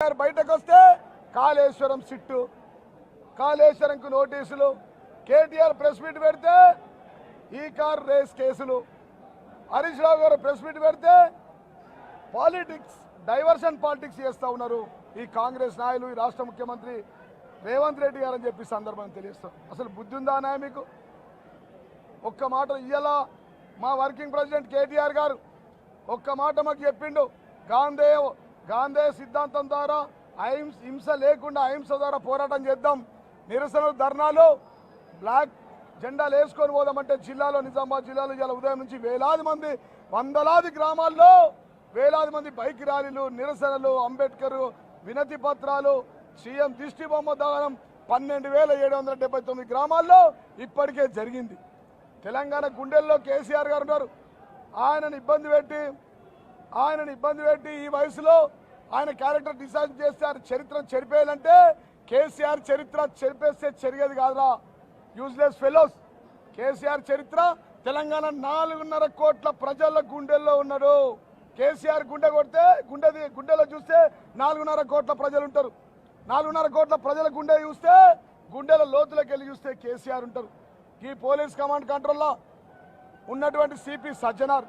బయటకు వస్తే కాళేశ్వరం సిట్టు, కాళేశ్వరంకు నోటీసులు, కేటీఆర్ ప్రెస్ మీట్ పెడితే ఈ కార్ రేస్ కేసులు, హరీష్ రావు గారు ప్రెస్ మీట్ పెడితే పాలిటిక్స్ డైవర్షన్ పాలిటిక్స్ చేస్తూ ఉన్నారు ఈ కాంగ్రెస్ నాయకులు, ఈ రాష్ట్ర ముఖ్యమంత్రి రేవంత్ రెడ్డి గారు అని చెప్పి సందర్భం తెలియస్తాం. అసలు బుద్ధి ఉందా నాయ మీకు? ఒక్క మాట ఇయ్యాల మా వర్కింగ్ ప్రెసిడెంట్ కేటీఆర్ గారు ఒక్క మాట మాకు చెప్పిండు, గాంధీ సిద్ధాంతం ద్వారా హింస లేకుండా అహింస ద్వారా పోరాటం చేద్దాం, నిరసనలు ధర్నాలు బ్లాక్ జెండాలు వేసుకొని పోదామంటే జిల్లాలో, నిజామాబాద్ జిల్లాలో ఇలా ఉదయం నుంచి వేలాది మంది, వందలాది గ్రామాల్లో వేలాది మంది బైక్ ర్యాలీలు, నిరసనలు, అంబేద్కర్ వినతి పత్రాలు, సీఎం దిష్టి బొమ్మ దహనం 12,779 గ్రామాల్లో ఇప్పటికే జరిగింది. తెలంగాణ గుండెల్లో కేసీఆర్ గారు ఉన్నారు. ఆయనను ఇబ్బంది పెట్టి ఈ వయసులో ఆయన క్యారెక్టర్ డిసైడ్ చేస్తే ఆయన చరిత్ర చెరిపేయాలంటే కేసీఆర్ చరిత్ర చెరిపేస్తే చెరిగేది కాదురా యూజ్లెస్ ఫెలోస్. కేసీఆర్ చరిత్ర తెలంగాణ 4.5 కోట్ల ప్రజల గుండెల్లో ఉన్నాడు. కేసీఆర్ గుండె కొడితే గుండెలో చూస్తే 4.5 కోట్ల ప్రజలు ఉంటారు. 4.5 కోట్ల ప్రజల గుండె చూస్తే, గుండెల లోతులకు వెళ్ళి చూస్తే కేసీఆర్ ఉంటారు. ఈ పోలీస్ కమాండ్ కంట్రోల్లో ఉన్నటువంటి సిపి సజ్జనార్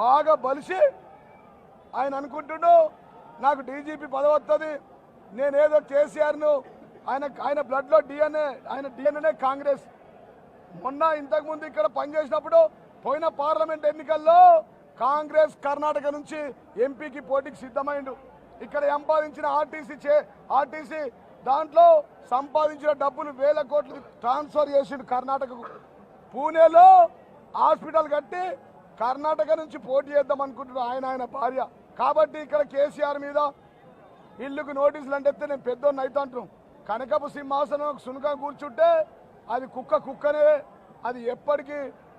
బాగా బలిసి ఆయన అనుకుంటుండు నాకు డీజీపీ పదవి వస్తుంది, నేనేదో కేసీఆర్ను ఆయన బ్లడ్లో ఆయన డిఎన్ఏ కాంగ్రెస్. మొన్న ఇంతకుముందు ఇక్కడ పనిచేసినప్పుడు పోయిన పార్లమెంట్ ఎన్నికల్లో కాంగ్రెస్ కర్ణాటక నుంచి ఎంపీకి పోటీకి సిద్ధమైండు. ఇక్కడ సంపాదించిన ఆర్టీసీ దాంట్లో సంపాదించిన డబ్బులు 1000 కోట్లు ట్రాన్స్ఫర్ చేసిండు కర్ణాటకకు. పూణేలో హాస్పిటల్ కట్టి కర్ణాటక నుంచి పోటీ చేద్దాం అనుకుంటున్నారు ఆయన భార్య. కాబట్టి ఇక్కడ కేసీఆర్ మీద ఇల్లుకు నోటీసులు అంటే నేను పెద్దోడిని అయితే అంటున్నాం. కనకపు సింహాసనం సునకం కూర్చుంటే అది కుక్కనే, అది ఎప్పటికీ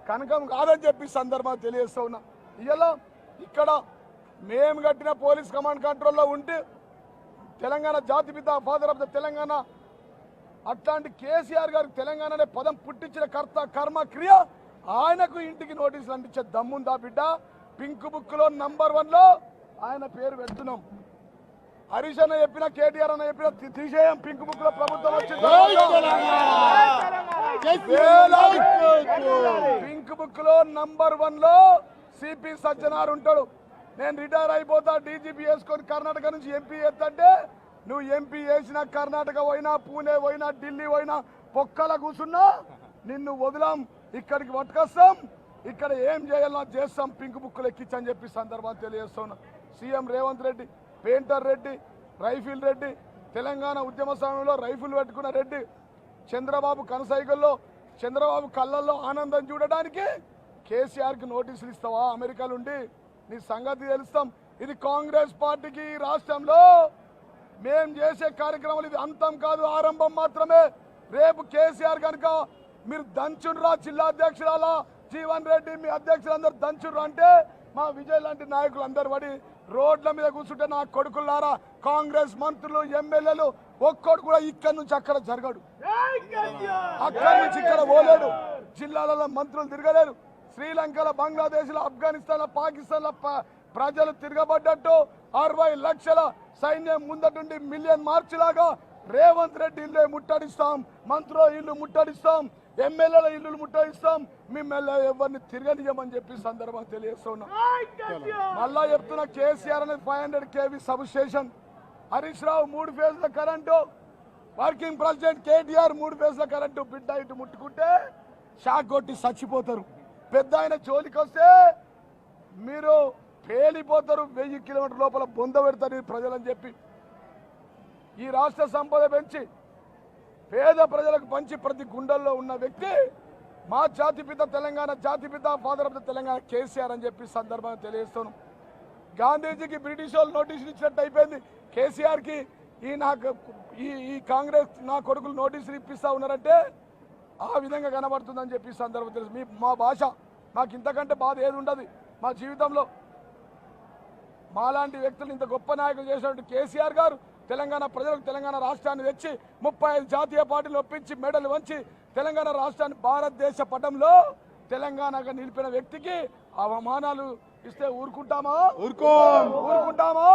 కనకం కాదని చెప్పి సందర్భంగా తెలియజేస్తూ ఉన్నా. ఇలా ఇక్కడ మేము కట్టిన పోలీస్ కమాండ్ కంట్రోల్లో ఉంటే తెలంగాణ జాతిపిత ఫాదర్ ఆఫ్ ద తెలంగాణ అట్లాంటి కేసీఆర్ గారికి తెలంగాణ అనే పదం పుట్టించిన కర్త కర్మ క్రియ ఆయనకు ఇంటికి నోటీసులు అంటించే దమ్ముందా బిడ్డ? పింక్ బుక్ లో నంబర్ 1లో ఆయన పేరు పెడుతున్నాం. హరీష్ అన్న చెప్పిన, కేటీఆర్ అన్న చెప్పిన తీసేయం. పింక్ బుక్ లో ప్రభుత్వం వచ్చింది. పింక్ బుక్ లో నంబర్ 1లో సిపి సజ్జనార్ ఉంటాడు. నేను రిటైర్ అయిపోతా, డీజీపీ వేసుకొని కర్ణాటక నుంచి ఎంపీ చేస్తుంటే నువ్వు ఎంపీ వేసినా, కర్ణాటక పోయినా, పూణే పోయినా, ఢిల్లీ పోయినా, పొక్కల కూర్చున్నా నిన్ను వదిలాం, ఇక్కడికి పట్టుకొస్తాం, ఇక్కడ ఏం చేయాలో చేస్తాం, పింక్ బుక్లు ఎక్కించని చెప్పి సందర్భాన్ని తెలియజేస్తున్నా. CM Revanth Reddy, painter Reddy, rifle Reddy, Telangana ఉద్యమ సమయంలో రైఫిల్ పెట్టుకున్న రెడ్డి, చంద్రబాబు కనసైకల్లో, చంద్రబాబు కళ్ళల్లో ఆనందం చూడడానికి కేసీఆర్కి నోటీసులు ఇస్తావా? అమెరికాలో ఉండి నీ సంగతి తెలుస్తాం. ఇది కాంగ్రెస్ పార్టీకి రాష్ట్రంలో మేం చేసే కార్యక్రమాలు ఇది అంతం కాదు, ఆరంభం మాత్రమే. రేపు కేసీఆర్ కనుక మీరు దంచుర్రా, జిల్లా అధ్యక్షురాలా జీవన్ రెడ్డి మీ అధ్యక్షులందరూ దంచుర్రు అంటే మా విజయ్ లాంటి నాయకులు అందరు పడి రోడ్ల మీద కూర్చుంటే నా కొడుకులారా కాంగ్రెస్ మంత్రులు, ఎమ్మెల్యేలు ఒక్కడు కూడా ఇక్కడి నుంచి అక్కడ జరగడు, అక్కడి నుంచి ఇక్కడ పోలేడు, జిల్లాలలో మంత్రులు తిరగలేరు. శ్రీలంకలో, బంగ్లాదేశ్లో, ఆఫ్ఘనిస్తాన్లో, పాకిస్తాన్లో ప్రజలు తిరగబడ్డట్టు 60 లక్షల సైన్యం ముందటుండి మిలియన్ మార్చ్ లాగా రేవంత్ రెడ్డి ఇల్లు ముట్టడిస్తాం, మంత్రుల ఇల్లు ముట్టడిస్తాం, ఎమ్మెల్యేల ఇల్లు ముట్టడిస్తాం, మిమ్మల్ని ఎవరిని తిరగనియమని చెప్పి సందర్భంగా తెలియజేస్తున్నాం. మళ్ళా చెప్తున్నా, కేసీఆర్ అనేది 500 kV sub station, Harish Rao 3 ఫేజ్ల కరెంటు, వర్కింగ్ ప్రెసిడెంట్ కేటీఆర్ 3 ఫేజ్ల కరెంటు. బిడ్డ ఇటు ముట్టుకుంటే షాక్ కొట్టి చచ్చిపోతారు. పెద్ద ఆయన జోలికి వస్తే మీరు పేలిపోతారు, 1000 కిలోమీటర్ల లోపల బొంద పెడతారు ప్రజలని చెప్పి ఈ రాష్ట్ర సంపద పెంచి పేద ప్రజలకు పంచి ప్రతి గుండెల్లో ఉన్న వ్యక్తి మా జాతిపిత, తెలంగాణ జాతిపిత, father of the Telangana KCR అని చెప్పి సందర్భంగా తెలియజేస్తాను. గాంధీజీకి బ్రిటిష్ వాళ్ళు నోటీసులు ఇచ్చినట్టు అయిపోయింది, కేసీఆర్కి ఈ కాంగ్రెస్ నా కొడుకులు నోటీసులు ఇప్పిస్తా ఉన్నారంటే ఆ విధంగా కనబడుతుందని చెప్పి సందర్భం తెలుసు. మా భాష మాకు ఇంతకంటే బాధ ఏది ఉండదు మా జీవితంలో. మాలాంటి వ్యక్తులు ఇంత గొప్ప నాయకులు చేసినట్టు కేసీఆర్ గారు తెలంగాణ ప్రజలకు తెలంగాణ రాష్ట్రాన్ని తెచ్చి 35 జాతీయ పార్టీలు ఒప్పించి మెడలు వంచి తెలంగాణ రాష్ట్రాన్ని భారతదేశ పటంలో తెలంగాణగా నిలిపిన వ్యక్తికి అవమానాలు ఇస్తే ఊరుకుంటామా? ఊరుకుంటామా?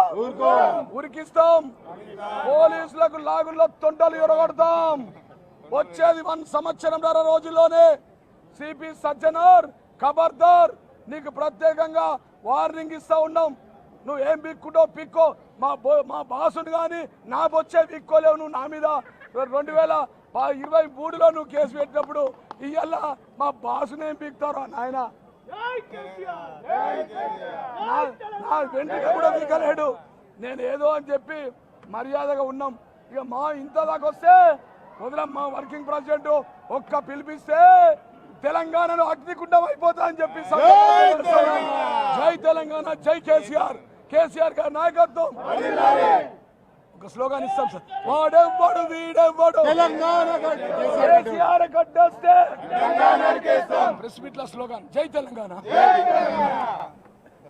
ఉరికిస్తాం. పోలీసులకు లాగుల్లో తొండలు ఎరగొడతాం. వచ్చేది 1 సంవత్సరంన్నర రోజుల్లోనే. సిపి సజ్జనార్ ఖబర్దార్, నీకు ప్రత్యేకంగా వార్నింగ్ ఇస్తా ఉన్నాం. నువ్వు ఏం పిక్కుంటో పిక్కో, మా బాసుడు కానీ నా బొచ్చే పిక్కోలేవు. నువ్వు నా మీద 2023లో నువ్వు కేసు పెట్టినప్పుడు ఇవాళ మా బాసుని ఏం పిక్తారో నాయన. నా వెంటనే కూడా పిక్కలేడు. నేను ఏదో అని చెప్పి మర్యాదగా ఉన్నాం. ఇక మా ఇంత దాకా వస్తే వదిలేం. మా వర్కింగ్ ప్రెసిడెంట్ ఒక్క పిలిపిస్తే తెలంగాణను అగ్నికుండం అయిపోతా అని చెప్పి జై తెలంగాణ, జై కేసీఆర్. కేసీఆర్ గారి నాయకత్వం. ఒక స్లోగాన్ ఇస్తాం సార్. వాడెవ్వడు వీడెవ్వడు కేసీఆర్ గడ్డొస్తే ప్రెస్ మీట్ లో స్లోగాన్ జై తెలంగాణ.